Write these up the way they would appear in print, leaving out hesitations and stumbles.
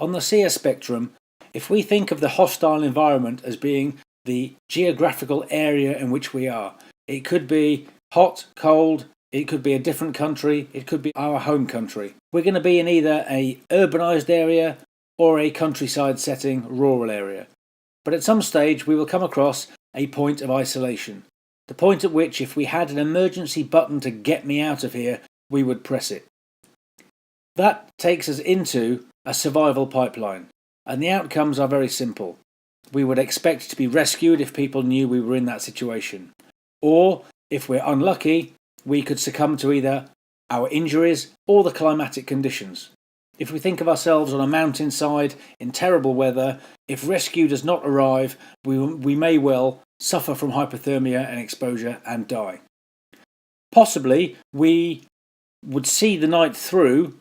On the SERE spectrum, if we think of the hostile environment as being the geographical area in which we are, it could be hot, cold, it could be a different country, it could be our home country. We're going to be in either an urbanised area or a countryside setting, rural area. But at some stage we will come across a point of isolation. The point at which, if we had an emergency button to get me out of here, we would press it. That takes us into a survival pipeline, and the outcomes are very simple. We would expect to be rescued if people knew we were in that situation. Or, if we're unlucky, we could succumb to either our injuries or the climatic conditions. If we think of ourselves on a mountainside in terrible weather, if rescue does not arrive, we may well suffer from hypothermia and exposure and die. Possibly we would see the night through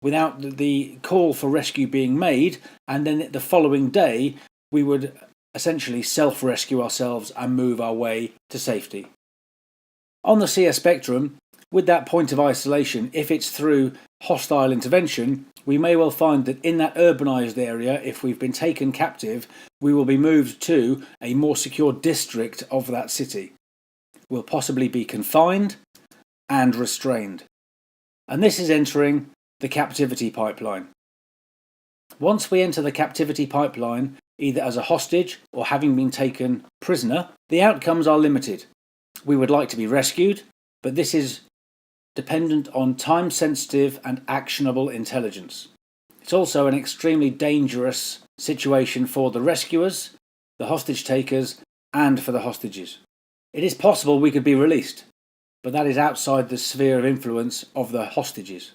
without the call for rescue being made, and then the following day we would essentially self-rescue ourselves and move our way to safety. On the SERE spectrum, with that point of isolation, if it's through hostile intervention, we may well find that in that urbanised area, if we've been taken captive, we will be moved to a more secure district of that city. We'll possibly be confined and restrained. And this is entering the captivity pipeline. Once we enter the captivity pipeline, either as a hostage or having been taken prisoner, the outcomes are limited. We would like to be rescued, but this is dependent on time-sensitive and actionable intelligence. It's also an extremely dangerous situation for the rescuers, the hostage takers, and for the hostages. It is possible we could be released, but that is outside the sphere of influence of the hostages.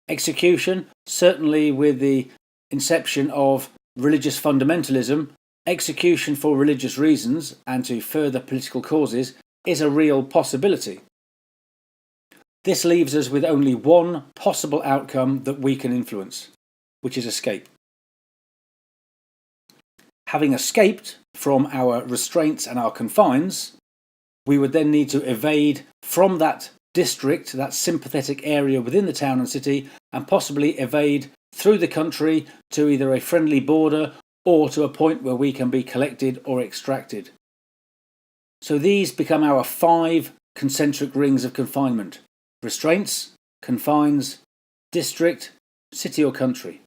Execution, certainly with the inception of religious fundamentalism, execution for religious reasons and to further political causes is a real possibility. This leaves us with only one possible outcome that we can influence, which is escape. Having escaped from our restraints and our confines, we would then need to evade from that district, that sympathetic area within the town and city, and possibly evade through the country to either a friendly border or to a point where we can be collected or extracted. So these become our 5 concentric rings of confinement: restraints, confines, district, city or country.